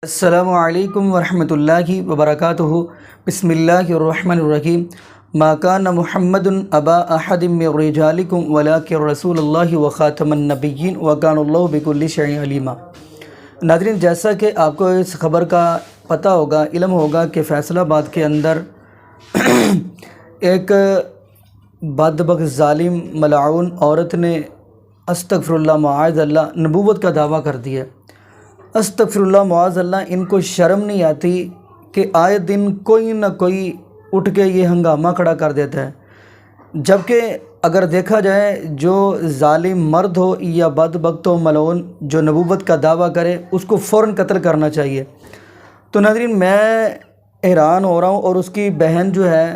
السلام علیکم ورحمۃ اللہ وبرکاتہ۔ بسم اللہ الرحمن الرحیم۔ ما کان محمد ابا احد من رجالکم ولکن رسول اللہ وخاتم النبیین وکان اللہ بکل شیء علیما۔ ناظرین، جیسا کہ آپ کو اس خبر کا پتہ ہوگا، علم ہوگا کہ فیصل آباد کے اندر ایک بدبخت ظالم ملعون عورت نے استغفر اللہ معاذ اللہ نبوت کا دعویٰ کر دیا۔ استغفر اللہ معاذ اللہ، ان کو شرم نہیں آتی کہ آئے دن کوئی نہ کوئی اٹھ کے یہ ہنگامہ کھڑا کر دیتا ہے، جبکہ اگر دیکھا جائے جو ظالم مرد ہو یا بدبخت و ملعون جو نبوت کا دعویٰ کرے اس کو فوراً قتل کرنا چاہیے۔ تو ناظرین، میں حیران ہو رہا ہوں، اور اس کی بہن جو ہے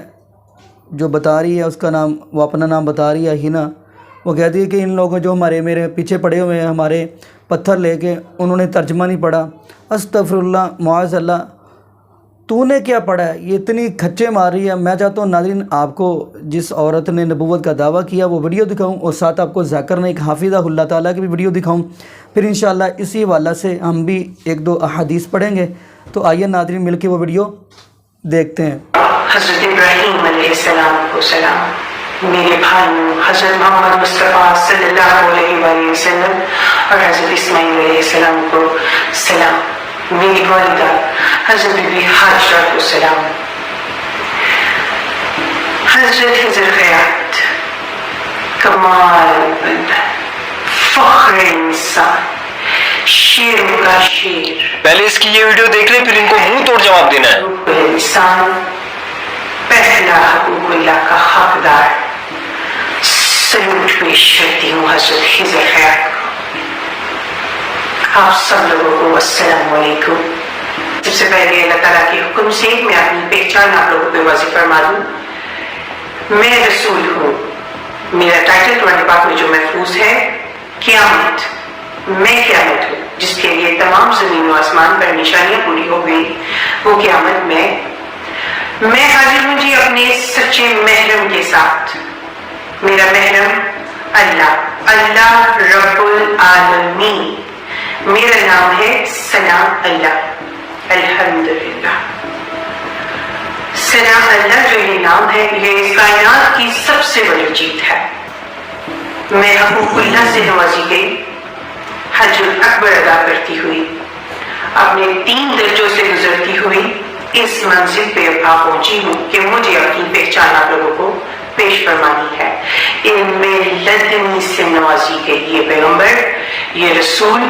جو بتا رہی ہے، اس کا نام، وہ اپنا نام بتا رہی ہے، ہنا، وہ کہتی ہے کہ ان لوگوں جو میرے پیچھے پڑے ہوئے ہیں، ہمارے پتھر لے کے، انہوں نے ترجمہ نہیں پڑھا۔ استغفر اللہ معاذ اللہ، تو نے کیا پڑھا ہے؟ یہ اتنی کھچے مار رہی ہے۔ میں چاہتا ہوں ناظرین آپ کو جس عورت نے نبوت کا دعویٰ کیا وہ ویڈیو دکھاؤں، اور ساتھ آپ کو ذاکر نے ایک حافظہ اللہ تعالیٰ کی بھی ویڈیو دکھاؤں، پھر انشاءاللہ اسی حوالہ سے ہم بھی ایک دو احادیث پڑھیں گے۔ تو آئیے ناظرین مل کے وہ ویڈیو دیکھتے ہیں۔ حضرت ابراہیم علیہ السلام کو سلام، میرے بھائیوں حضرت محمد مصطفیٰ صلی اللہ علیہ وآلہ وسلم اور حضرت اسماعیل علیہ السلام کو سلام، میری والدہ حضرت بی حاجرہ کو سلام۔ حضرت خضر خیات کمال بندہ، فخر انسان، شیر کا شیر، پہلے اس کی یہ ویڈیو دیکھ لیں، پھر ان کو منہ توڑ جواب دینا ہے۔ انسان، پہلا حقوق اللہ کا حقدار، سلوٹ پیش کرتی ہوں حضرت خضر خیات کو۔ آپ سب لوگوں کو السلام علیکم۔ سب سے پہلے اللہ تعالیٰ کے حکم سے میں اپنی پہچان آپ لوگوں پہ واضح فرما دوں۔ میں رسول ہوں، میرا ٹائٹل قرآن پاک میں جو محفوظ ہے، قیامت، میں قیامت ہوں، جس کے لیے تمام زمین و آسمان پر نشانیاں پوری ہو گئی، وہ قیامت میں حاضر ہوں جی اپنے سچے محرم کے ساتھ۔ میرا محرم اللہ رب العالمین، میرا نام ہے ثنا اللہ، الحمدللہ۔ ثنا اللہ جو یہ نام ہے، یہ کائنات کی سب سے بڑی جیت ہے۔ میں حقوق اللہ سے نوازی گئی، حج الاکبر ادا کرتی ہوئی، اپنے 3 درجوں سے گزرتی ہوئی اس منزل پہ اب پہنچی ہوں کہ مجھے اپنی پہچان آپ لوگوں کو پیش فرمانی ہے۔ ان میں لدنی سے نوازی گئی یہ پیغمبر، یہ رسول،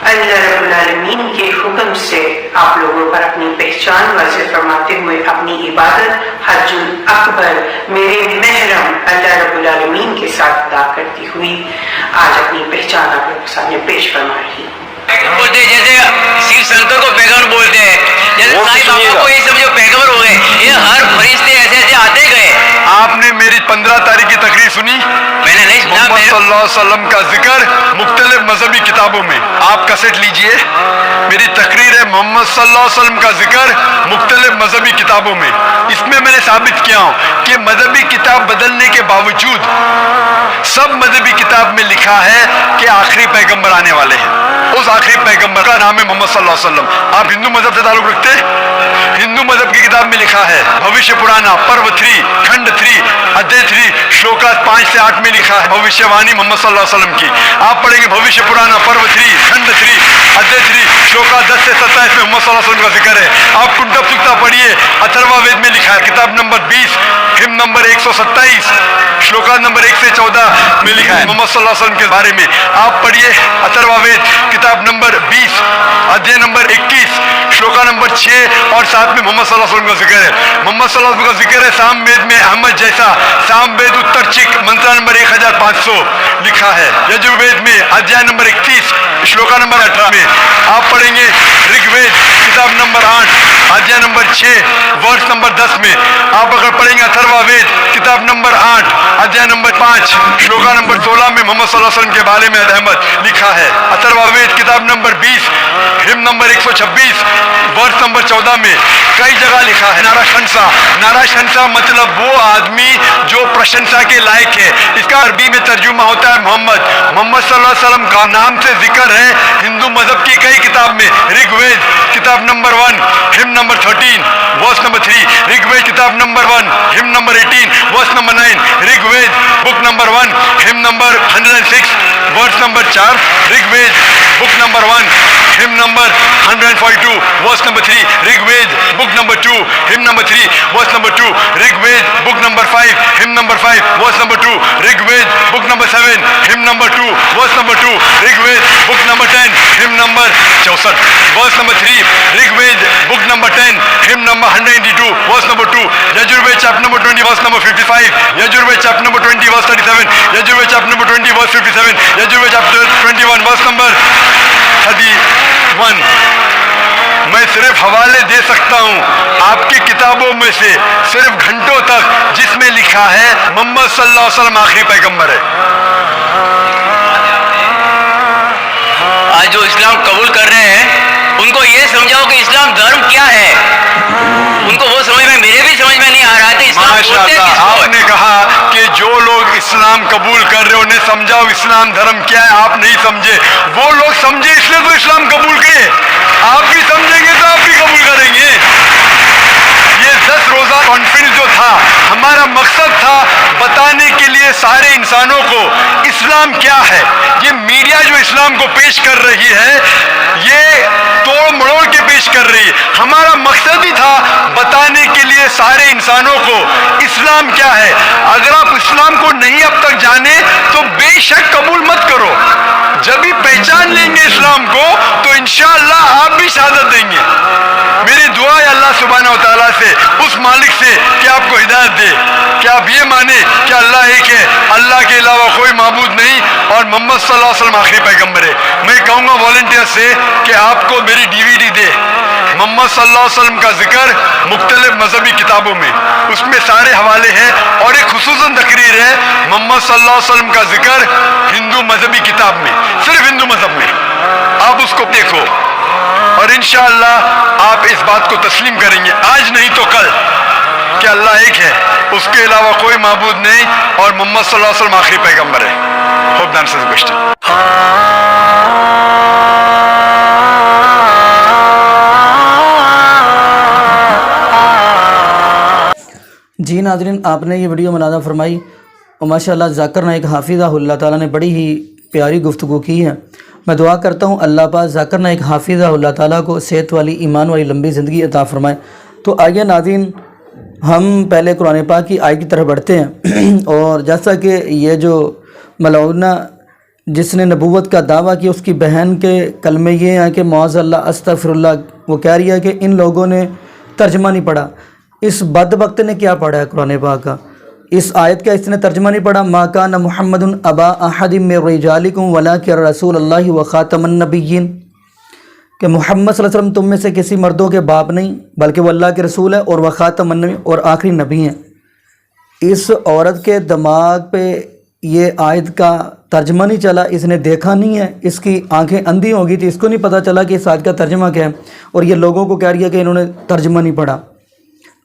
اللہ رب العالمین کے حکم سے آپ لوگوں پر اپنی پہچان واضح فرماتے ہوئے اپنی عبادت حج الاکبر میرے محرم اللہ رب العالمین کے ساتھ ادا کرتی ہوئی آج اپنی پہچان آپ لوگوں کے سامنے پیش فرما رہی ہوں۔ بولتے جیسے سیر سنتوں کو پیغمبر بولتے ہیں، جیسے سائیں بابا کو یہ سمجھو پیغمبر ہو گئے، یہ ہر فرشتے ایسے ایسے آتے گئے۔ آپ نے میری 15 تاریخ کی تقریر سنی؟ میں نے نہیں سنا۔ محمد صلی اللہ علیہ وسلم کا ذکر مختلف مذہبی کتابوں میں، آپ کیسٹ لیجئے، میری تقریر ہے محمد صلی اللہ علیہ وسلم کا ذکر مختلف مذہبی کتابوں میں۔ اس میں نے ثابت کیا ہوں کہ مذہبی کتاب بدلنے کے باوجود سب مذہبی کتاب میں لکھا ہے کہ آخری پیغمبر آنے والے ہیں۔ اس آخری پیغمبر کا نام ہے محمد صلی اللہ علیہ وسلم۔ آپ ہندو مذہب سے تعلق رکھتے ہیں؟ ہندو مذہب کی کتاب میں لکھا ہے، بھوشیہ پرانا پرو 3 کھنڈ 3 ادھیے 3 شلوکات 5 سے 8 میں لکھا ہے بھوشیہ وانی محمد صلی اللہ علیہ وسلم کی۔ آپ پڑھیں گے بھوشیہ پرانا پرو 3 کھنڈ 3 ادھیے 3 شلوکات 10 سے 27 میں محمد صلی اللہ علیہ وسلم کا ذکر ہے۔ آپ کنڈب سکتا پڑھیے، اتھروا وید میں لکھا ہے، کتاب نمبر 20 ہم نمبر 127 شلوکات نمبر 1 سے 14 میں لکھا ہے محمد صلی اللہ علیہ وسلم کے بارے میں۔ آپ پڑھیے اتھروا وید کتاب نمبر 20 ادھیے نمبر 21 شلوکا نمبر 6 اور 7 میں محمد صلی اللہ علیہ وسلم کا ذکر ہے۔ محمد صلی اللہ علیہ وسلم کا ذکر ہے سام وید میں احمد جیسا، سام وید اتر چک منترا نمبر 1500 لکھا ہے۔ یجر وید میں ادھیائے نمبر 31 شلوکا نمبر 18 میں۔ آپ پڑھیں گے رگ وید کتاب نمبر 8 ادھیائے نمبر 6 वर्ष नंबर 10 में आप अगर पढ़ेंगे अथर्ववेद किताब नंबर 8 अध्याय नंबर 5 श्लोका नंबर 16 में मोहम्मद सल्लल्लाहु अलैहि वसल्लम के बारे में रहमत लिखा है। अथर्ववेद किताब नंबर 20 हिम नंबर 126 वर्ष नंबर 14 में कई जगह लिखा है नाराशंसा मतलब वो आदमी जो प्रशंसा के लायक है। इसका अरबी में तर्जुमा होता है मोहम्मद सल्लल्लाहु अलैहि वसल्लम का नाम से जिक्र है हिंदू मजहब की कई किताब में। ऋग्वेद किताब number 1 hymn number 13 verse number 3, Rigveda किताब number 1 hymn number 18 verse number 9, Rigveda book number 1 hymn number 106 verse number 4, Rigveda book number 1 hymn number 142 verse number 3, Rigveda book number 2 hymn number 3 verse number 2, Rigveda book number 5 hymn number 5 verse number 2, Rigveda book number 7 hymn number 2 verse number 2, Rigveda book number 10 hymn number 64 verse number 3, Rigveda book number 10 hymn number 192 verse number 2, Yajurveda chapter number 20 verse number 55, Yajurveda chapter number 20 verse 37, Yajurveda chapter number 20 verse 57, Yajurveda chapter 21 verse number 31। मैं सिर्फ हवाले दे सकता हूँ आपकी किताबों में से सिर्फ घंटों तक जिसमें लिखा है मोहम्मद सल्लल्लाहु अलैहि वसल्लम आखिरी पैगंबर है। आज जो इस्लाम कबूल कर रहे हैं उनको ये समझाओ कि इस्लाम धर्म क्या है। उनको वो समझ में, मेरे भी समझ में नहीं आ रहा था इस्लाम बोलते किसको है। आपने कहा कि जो लोग इस्लाम कबूल कर रहे हैं उन्हें समझाओ इस्लाम धर्म क्या है। आप नहीं समझे, वो लोग समझे इसलिए तो इस्लाम कबूल किए। आप भी समझेंगे तो आप भी कबूल करेंगे। ये 10 रोजा कॉन्फ्रेंस जो था हमारा मकसद था बताने के लिए सारे इंसानों को इस्लाम क्या है। ये मीडिया जो इस्लाम को पेश कर रही है ये तोड़ मरोड़ के पेश कर रही है। हमारा मकसद ही था बताने के लिए सारे इंसानों को इस्लाम क्या है। अगर आप इस्लाम को नहीं अब तक जाने तो बेशक कबूल मत करो। जब भी पहचान लेंगे इस्लाम को तो इंशाअल्लाह आप भी शहादत देंगे। मेरी दुआ है अल्लाह सुब्हानहू व तआला से, उस मालिक से कि आपको हिदायत दे कि आप ये माने कि अल्लाह एक है, अल्लाह के अलावा कोई माबूद नहीं और मोहम्मद सल्लल्लाहु अलैहि वसल्लम आखिरी पैगंबर है। मैं कहूँगा वॉलंटियर से कि आपको मेरी DVD दे मोहम्मद सल्लल्लाहु अलैहि वसल्लम का जिक्र मुख्तलिफ मजहबी किताबों में, उसमें सारे हवाले हैं और एक खुसूसन तकरीर है मोहम्मद सल्लल्लाहु अलैहि वसल्लम का जिक्र हिंदू मजहबी किताब में, सिर्फ हिंदू मजहब में। आप उसको देखो और इंशाअल्लाह आप इस बात को तस्लीम करेंगे आज नहीं तो कल कि अल्लाह एक है, उसके अलावा कोई माबूद नहीं और मोहम्मद सल्लल्लाहु अलैहि वसल्लम आखिरी पैगंबर है। Hope that answers the question. जी नाज़रीन, आपने ये वीडियो मुलाज़ा फरमाई और माशाअल्लाह ज़ाकिर नाइक हाफिज़हुल्लाह ताला ने बड़ी ही प्यारी गुफ्तगू की है। मैं दुआ करता हूँ अल्लाह पाक ज़ाकिर नाइक हाफिज़हुल्लाह ताला को सेहत वाली, ईमान वाली लंबी ज़िंदगी अता फ़रमाए। तो आइए नाज़रीन, हम पहले कुरान पाक की आयत की तरफ बढ़ते हैं। और जैसा कि ये जो मलऊना जिसने नबूवत का दावा किया उसकी बहन के कलमे ये हैं कि मौज़ल्लाह अस्तग़फिरुल्लाह, वो कह रही है कि इन लोगों ने तर्जमा नहीं पढ़ा। इस बदबख्त ने क्या पढ़ा है कुरान पाक का? इस आयत का इसने तर्जमा नहीं पढ़ा। मा काना मुहम्मदुन अबा अहदिम मिन रिजालिकुम वलाकिन रसूलुल्लाहि व खातमुन नबिय्यीन, कि मोहम्मद सल्लल्लाहु अलैहि वसल्लम तुम में से किसी मर्दों के बाप नहीं बल्कि वो अल्लाह के रसूल है और वह खातमुन नबी और आखिरी नबी हैं। इस औरत के दिमाग पे ये आयत का तर्जमा नहीं चला, इसने देखा नहीं है, इसकी आंखें अंधी हो गई थी, इसको नहीं पता चला कि इस आयत का तर्जमा क्या है और ये लोगों को कह रही है कि इन्होंने तर्जमा नहीं पढ़ा।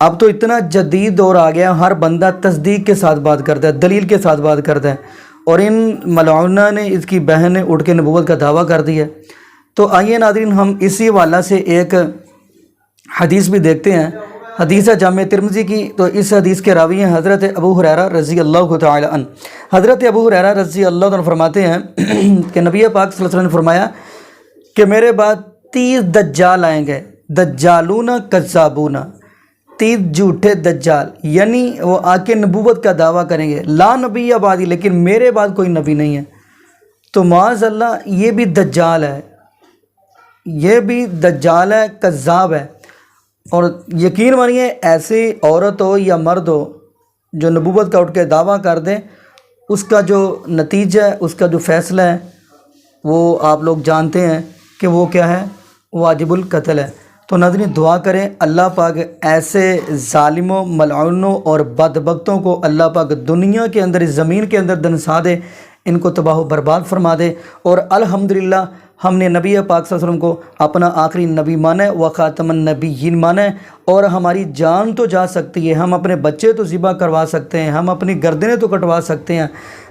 अब तो इतना जदीद दौर आ गया, हर बंदा तस्दीक के साथ बात करता है, दलील के साथ बात करता है और इन मलऊना ने, इसकी बहन ने उठ के नबूवत का दावा कर दिया। तो आइए नाज़रीन, हम इसी वाला से एक हदीस भी देखते हैं। हदीस है जामे तिरमिज़ी की। तो इस हदीस के रावी हैं हज़रत अबू हुरैरा रज़ी अल्लाह तआला अन्हु। हज़रत अबू हुरैरा रज़ी अल्लाह तआला फरमाते हैं कि नबी पाक सल्लल्लाहु अलैहि वसल्लम ने फरमाया कि मेरे बाद 30 दज्जाल आएंगे, दज्जालूना कज़्ज़ाबूना, 30 झूठे दज्जाल, यानी वो आके नबूवत का दावा करेंगे, ला नबी आबादी, लेकिन मेरे बाद कोई नबी नहीं है। तो माज़अल्लाह ये भी दज्जाल है, ये भी दज्जाल है, कज़्ज़ाब है। और यकीन मानिए ऐसी औरत हो या मर्द हो जो नबूवत का उठ के दावा कर दे, उसका जो नतीजा है, उसका जो फ़ैसला है वो आप लोग जानते हैं कि वो क्या है, वाजिबुल कत्ल है। تو ناظرین دعا کریں اللہ پاک ایسے ظالموں ملعونوں اور بدبختوں کو اللہ پاک دنیا کے اندر اس زمین کے اندر دنسا دے، ان کو تباہ و برباد فرما دے، اور الحمدللہ ہم نے نبی پاک صلی اللہ علیہ وسلم کو اپنا آخری نبی مانا ہے و خاتم النبیین مانا ہے، اور ہماری جان تو جا سکتی ہے، ہم اپنے بچے تو ذبح کروا سکتے ہیں، ہم اپنی گردنیں تو کٹوا سکتے ہیں،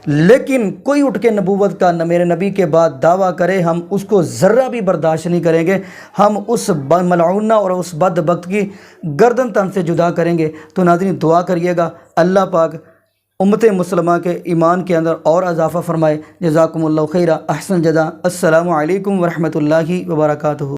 لیکن کوئی اٹھ کے نبوت کا نہ میرے نبی کے بعد دعویٰ کرے ہم اس کو ذرہ بھی برداشت نہیں کریں گے، ہم اس ملعونہ اور اس بدبخت کی گردن تن سے جدا کریں گے۔ تو ناظرین دعا کریے گا اللہ پاک امت مسلمہ کے ایمان کے اندر اور اضافہ فرمائے۔ جزاکم اللہ خیرہ، احسن جزا۔ السلام علیکم ورحمۃ اللہ وبرکاتہ۔